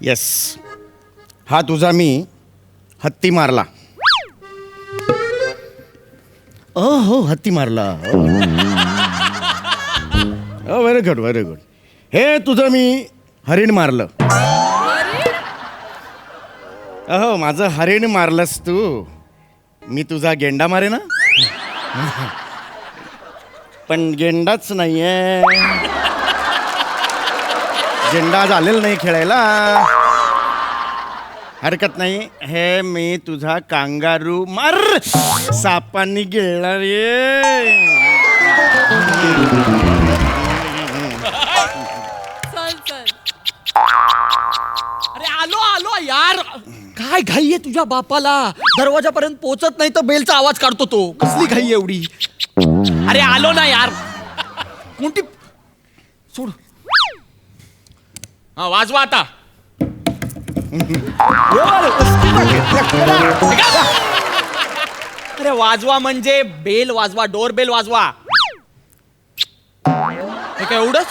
Yes, हा तुझा मी हत्ती मारला. हो हत्ती मारला. Very good very good. हे तुझं मी हरिण मारलं. अहो माझं हरिण मारलंस तू, मी तुझा गेंडा मारे ना. पण गेंडाच नाहीये, गेंडा आज आलेला नाही खेळायला. हरकत नाही, हे मी तुझा कांगारू मार सापांनी गिळला रे. अरे आलो आलो यार, काय घाई आहे तुझ्या बापाला? दरवाजापर्यंत पोहोचत नाही तर बेलचा आवाज काढतो तो. कसली घाई एवढी? अरे आलो ना यार. कोणती सोड. हा वाजवा आता. अरे वाजवा म्हणजे बेल वाजवा, डोर बेल वाजवा. हे काय एवढंच?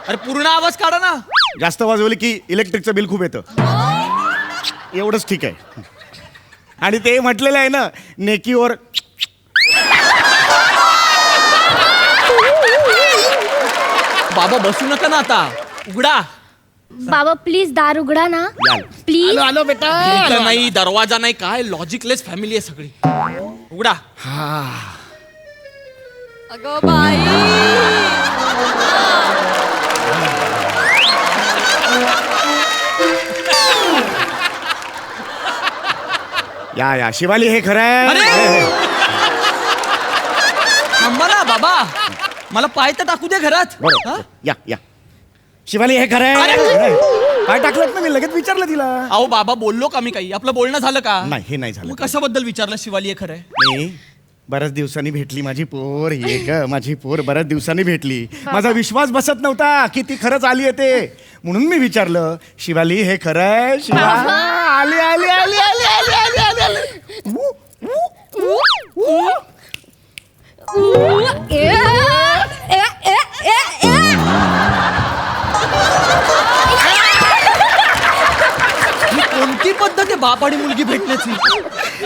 अरे पूर्ण आवाज काढा ना. जास्त वाजवली की इलेक्ट्रिकचं बिल खूप येतं. एवढंच ठीक आहे. आणि ते म्हटलेलं आहे ना, नेकीवर. बाबा बसू नका ना आता, उघडा. बाबा प्लीज दार उघडा ना प्लीज. आलो बेटा. इथं नाही, दरवाजा नाही, काय लॉजिकलेस फॅमिली आहे सगळी. उघडा. अगं बाई, या शिवाली, हे खरं अरे! आहे. थांबा ना बाबा, मला पाय तर टाकू दे घरात. हा? बरोबर. या शिवाली, हे खरं आहे. काय टाकलं ना, मी लगेच विचारलं तिला. अहो बाबा, बोललो का मी काही? आपलं बोलणं झालं का? नाही, हे नाही झालं. मग कशाबद्दल विचारलं? शिवाली हे खरंय? मी बऱ्याच दिवसांनी भेटली माझी पोर. हे ग माझी पोर बऱ्याच दिवसांनी भेटली. माझा विश्वास बसत नव्हता की ती खरंच आली येते, म्हणून मी विचारलं, शिवाली हे खरं आहे? शिवा आली आली आली आली आली आली आली आली. ही कोणती पद्धत आहे बाप आणि मुलगी भेटण्याची?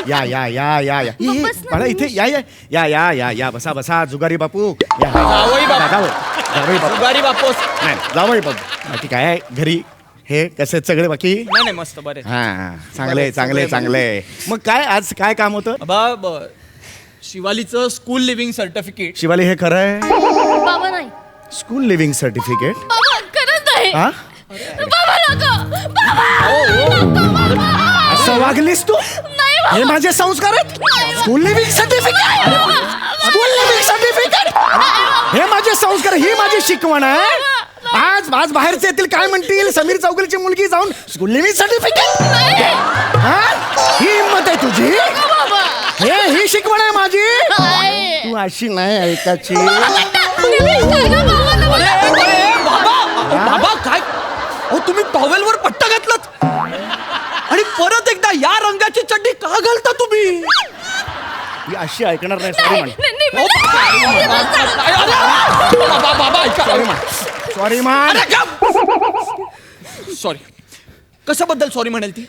या या या या या बस ना. बाळा, इथे या या या या या या बसा बसा. जुगारी बापू या. जावई बापू. जावई बापू. सुगारी बापोस. नाही, जावई बापू. बाकी काय आहे घरी? हे कसे आहेत सगळे बाकी? नाही नाही, मस्त बरे. हा, चांगले चांगले चांगले. मग काय आज काय काम होतं? बाबा शिवालीचं स्कूल लिव्हिंग सर्टिफिकेट. शिवाली हे खरं आहे? बाबा नाही, स्कूल लिव्हिंग सर्टिफिकेट? बाबा खरंच नाही. हा, बाबा नको, बाबा असं वागलीस तू? नाही बाबा. हे माझे संस्कार आहेत. School living certificate, school living certificate, हे माझे संस्कार, ही माझी शिकवण आहे. आज बाहेरचे येतील, काय म्हणतील? समीर चौगुलेची मुलगी जाऊन स्कूल लिव्हिंग सर्टिफिकेट? ही हिंमत आहे तुझी? ही शिकवण आहे माझी. तू अशी नाही ऐकायची. बाबा काय? अहो तुम्ही टॉवेलवर पट्टा घातलात आणि परत एकदा या रंगाची चड्डी का घालता तुम्ही? ही अशी ऐकणार नाही. सॉरी म्हण. बाबा सॉरी म्हण. सॉरी म्हण. सॉरी. कशाबद्दल सॉरी म्हणेल ती?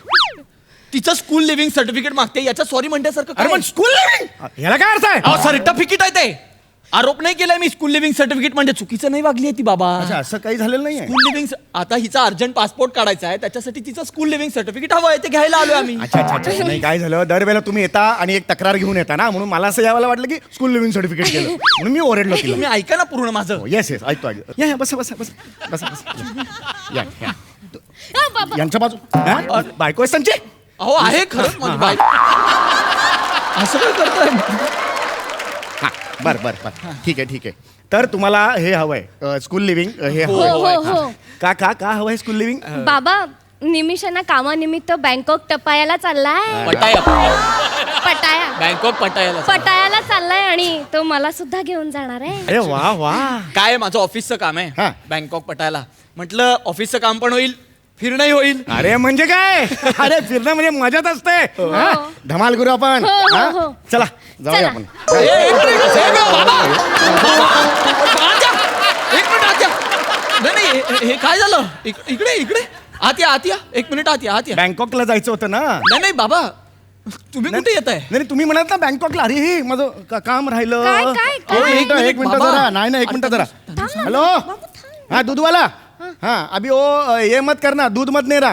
तिचं स्कूल लिव्हिंग सर्टिफिकेट मागते, याच्या सॉरी म्हणण्यासारखं अरे काय? पण स्कूल लिव्हिंग याला काय अर्थ आहे? अहो सर्टिफिकेट आहे ते. आरोप नाही केलाय मी. स्कूल लिव्हिंग सर्टिफिकेट म्हणजे चुकीचं नाही वागली आहे ती बाबा. अच्छा, असं काही झालेलं नाहीये. स्कूल लिव्हिंग आता हिचा अर्जंट पासपोर्ट काढायचा आहे, त्याच्यासाठी तिचं स्कूल लिव्हिंग सर्टिफिकेट हवं आहे, ते घ्यायला आलोय आम्ही. अच्छा अच्छा अच्छा. नाही, काय झालं, दरवेळेला तुम्ही येता आणि एक तक्रार घेऊन येता ना, म्हणून मला असं यावं वाटलं की स्कूल लिव्हिंग सर्टिफिकेट गेलं, म्हणून मी ओरडलो तुम्ही तिला. ऐका ना पूर्ण माझं. येस येस, ऐकतो ऐकतो. या या, बसा बसा बसा बसा बसा. या या. बाबा यांच्या बाजू. हा? बायको आहे त्यांची? अहो आहे खरंच माझी बाई. असं काय करतोय? हा, बर बर बर, ठीक आहे ठीक आहे. तर तुम्हाला हे हवंय स्कूल लिव्हिंग, हे हो हवंय. हो हो. का का का हवंय स्कूल लिव्हिंग? बाबा निमिषांना कामानिमित्त बँकॉक टपायाला चाललाय. पटाया. पटाया बँकॉक पटायाला. पटायाला चाललाय आणि तो मला सुद्धा घेऊन जाणार आहे. अरे वा वा. काय आहे, माझं ऑफिसचं काम आहे. हा. बँकॉक पटायला म्हटलं, ऑफिसचं काम पण होईल, फिरणंही होईल. अरे म्हणजे काय? अरे फिरणं म्हणजे मजाच असते. हा? धमाल करू आपण. हो, हो, हा? हो. चला जाऊया चला. आपण. एक मिनिट आत द्या. नाही, नाही, हे काय झालं इकडे इकडे आत या 1 मिनिट आत या बँकॉकला जायचं होतं ना. नाही नाही बाबा तुम्ही कुठे येत आहे नाही तुम्ही म्हणाल ना बँकॉकला. अरे हे माझं काम राहिलं. काय, काय, काय? एक मिनिट बाबा. जरा. नाही 1 मिनिट जरा. हेलो हाँ दूध वाला. हाँ अभी वो ये मत करना, दूध मत देना.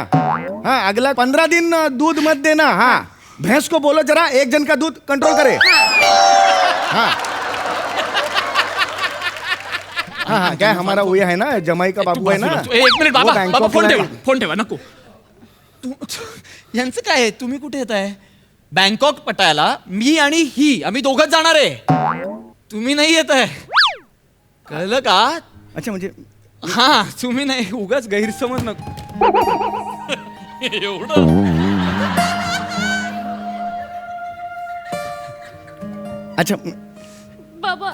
हाँ अगला 15 दिन दूध मत देना. हाँ भैंस को बोलो जरा 1 जन का दूध कंट्रोल करे. हाँ हाँ हाँ क्या हमारा वो है ना जमाई का बाबू है ना. 1 मिनिट वो बाबा बँकॉकला आहे. फोन ठेवा नको यांचं काय आहे तुम्ही कुठे येत आहे बँकॉक पटायला मी आणि ही आम्ही दोघंच जाणार आहे तुम्ही नाही येत आहे कळलं का अच्छा म्हणजे हा तुम्ही नाही उगाच गैरसमज नको एवढं अच्छा बाबा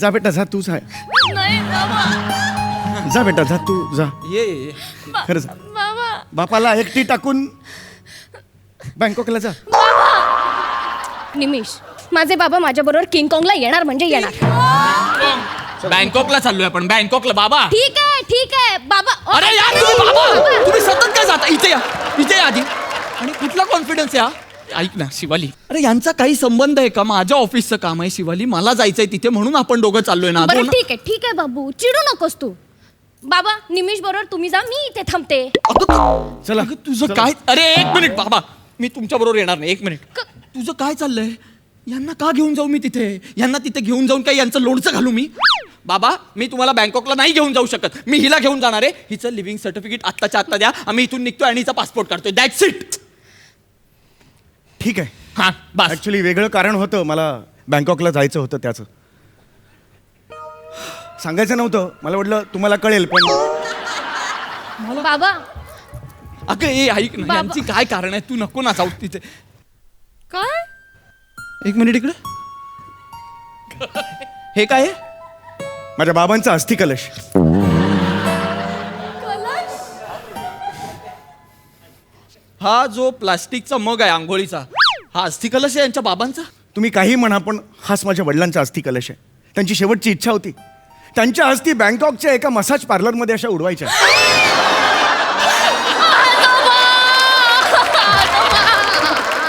जा बेटा जा तू जा. नाही बाबा जा बेटा जा तू जा. ये खरंच बाबा बापाला एकटी टाकून बँकॉकला जा. निमिष माझे बाबा माझ्या बरोबर किंग कॉंगला येणार म्हणजे येणार. बँकॉकला चाललोय आपण बँकॉकला बाबा ठीक आहे बाबा. अरे यार तुम्ही बाबा तुम्ही सतत काय जाता इथे या आधी आणि कुठला कॉन्फिडन्स या ऐक ना शिवाली अरे यांचा काही संबंध आहे का माझ्या ऑफिसचं काम आहे शिवाली मला जायचंय तिथे म्हणून आपण दोघं चाललोय ना बरं ठीक आहे बाबू चिडू नकोस तू. बाबा निमिष बरोबर तुम्ही जा मी इथे थांबते. चला अगं, तुझं काय अरे 1 मिनिट बाबा मी तुमच्या बरोबर येणार नाही 1 मिनिट तुझं काय चाललंय यांना का घेऊन जाऊ मी तिथे यांना तिथे घेऊन जाऊन काय यांचं लोणचं घालू मी बाबा मी तुम्हाला बँकॉकला नाही घेऊन जाऊ शकत मी हिला घेऊन जाणार आहे हिचं लिव्हिंग सर्टिफिकेट आत्ताच्या आत्ता द्या आम्ही इथून निघतोय आणि हिचा पासपोर्ट काढतोय दॅट्स इट. ठीक आहे. हा बस ऍक्च्युली वेगळं कारण होतं मला बँकॉकला जायचं होतं त्याचं सांगायचं नव्हतं मला वाटलं तुम्हाला कळेल पण बाबा अगं ए ऐक ना बाबा. यांची काय कारण आहे तू नको ना जाऊ तिथे काय 1 मिनिट इकडे हे काय आहे माझ्या बाबांचा अस्थि कलश. हा जो प्लास्टिकचा मग आहे आंघोळीचा हा अस्थि कलश आहे यांच्या बाबांचा तुम्ही काही म्हणा पण हाच माझ्या वडिलांचा अस्थि कलश आहे. त्यांची शेवटची इच्छा होती त्यांच्या अस्थि बँकॉकच्या एका मसाज पार्लरमध्ये अशा उडवायच्या.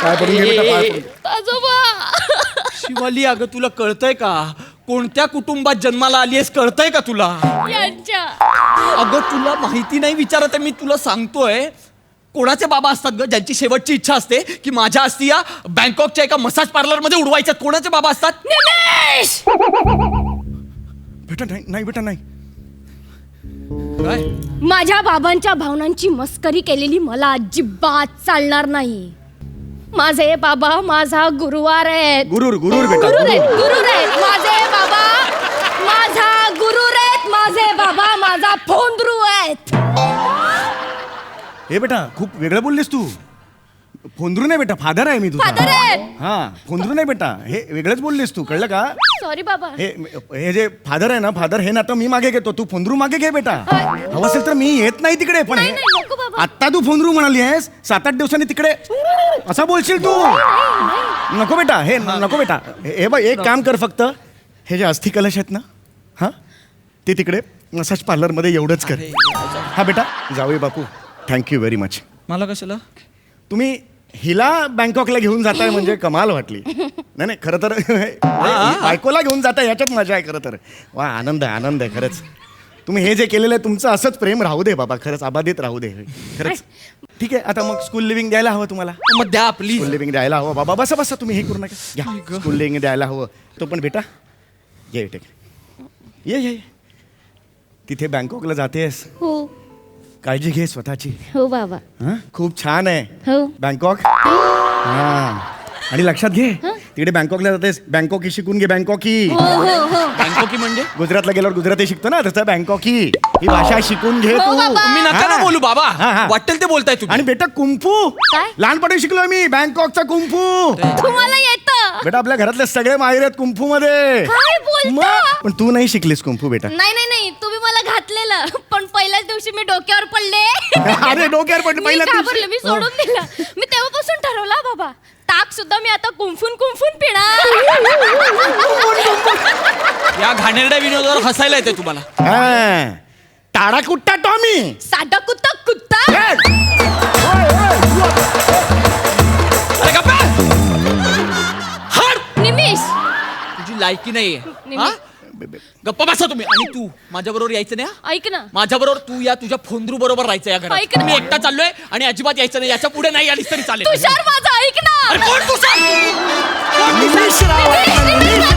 काय पडून घे बेटा, पाय पडून घे. आजोबा शिवाली अगं तुला कळतंय का कोणत्या कुटुंबात जन्माला आली आहेस कळतंय का तुला यांच्या अगं तुला माहिती नाही विचारत आहे मी तुला सांगतोय कोणाचे बाबा असतात ग ज्यांची शेवटची इच्छा असते की माझ्या अस्थि या बँकॉकच्या एका मसाज पार्लर मध्ये उडवायच्यात कोणाचे बाबा असतात निमिष बेटा नाही बेटा नाही. काय माझ्या बाबांच्या भावनांची मस्करी केलेली मला अजिबात चालणार नाही. माझे बाबा माझा गुरुवार आहेत. गुरुर बेटा गुरुर आहेत माझे बाबा माझा गुरुर आहेत माझे बाबा माझा फोंद्रू आहेत. हे बेटा खूप वेगळं बोललीस तू. फोंद्रू नाही बेटा फादर आहे मी तुझा. फादर आहेत. हा फोंद्रू नाही बेटा हे वेगळंच बोललीस तू कळलं का. सॉरी बाबा. हे जे फादर आहे ना फादर हे नातं मी मागे घेतो तू फोंद्रू मागे घे बेटा. हवं असेल तर मी येत नाही तिकडे पण नाही, नाही, नको बाबा. आत्ता तू फोंद्रू म्हणाली आहेस 7-8 दिवसांनी तिकडे असा बोलशील तू. नको बेटा हे नको बेटा हे बघ एक काम कर फक्त हे जे अस्थि कलश आहेत ना हा ते तिकडे मसाज पार्लरमध्ये एवढंच कर. हा बेटा जाऊया बापू थँक्यू व्हेरी मच. मला कशाला तुम्ही हिला बँकॉकला घेऊन जाताय म्हणजे कमाल वाटली. नाही खरं तर बायकोला घेऊन जाताय याच्यात मजा आहे खरं तर. वा आनंद आहे खरंच. तुम्ही हे जे केलेलं आहे तुमचं असंच प्रेम राहू दे बाबा खरंच अबाधित राहू दे खरंच. ठीक आहे आता मग स्कूल लिव्हिंग द्यायला हवं तुम्हाला. मग द्या प्लीज स्कूल लिव्हिंग द्यायला हवं बाबा. बसा तुम्ही हे करू नका घ्या स्कूल लिव्हिंग द्यायला हवं. तो पण बेटा ये ये तिथे बँकॉकला जातेस हो काळजी घे स्वतःची. हो बाबा हं? खूप छान आहे हो बँकॉक. हा आणि लक्षात घे तिकडे बँकॉकला जातेस बँकॉकी शिकून घे बँकॉकी. बँकॉकी म्हणजे गुजरातला गेल्यावर गुजराती शिकतो ना तसं बँकॉकी ही भाषा शिकून घे हो तू. बाबा. तुम्ही नका ना हा. बोलू बाबा हा, हा. वाटेल ते बोलताय तुम्ही आणि बेटा कुंफू काय? लहानपणी शिकलोय मी बँकॉकचा कुंफू. तुम्हाला येतं. बेटा आपल्या घरातले सगळे माहिर आहेत कुंफू मध्ये. काय बोलता? मग? पण तू नाही शिकलीस कुंफू बेटा. नाही तुम्ही मला घातलेलं पण पहिल्याच दिवशी मी डोक्यावर पडले. अरे डोक्यावर पडले मी पहिल्या घाबरले मी सोडून दिलं. मी तेव्हापासून ठरवला बाबा ताक सुद्धा मी आता कुंफून पिणार. या घाणेरड्या विनोदावर हसायला येते तुम्हाला. हा. टाळा कुट्टा टॉमी. साधा कुत्ता कुत्ता. अरे गप्पा! हाड! निमिष. तुझी लायकी नाहीये. निमिष. हा? गप्पा बसा तुम्ही. आणि तू माझ्या बरोबर यायचं नाही हा? ऐक ना. माझ्या बरोबर तू या तुझ्या फोंद्रू बरोबर राहायचं या ऐक घरात. ना. मी एकटा चाललोय आणि अजिबात यायचं नाही. याच्या पुढे नाही आलीस तरी चालेल. तुषार माझा ऐक ना. अरे कोण तुषार? निमिष राव. निमिष, निमिष,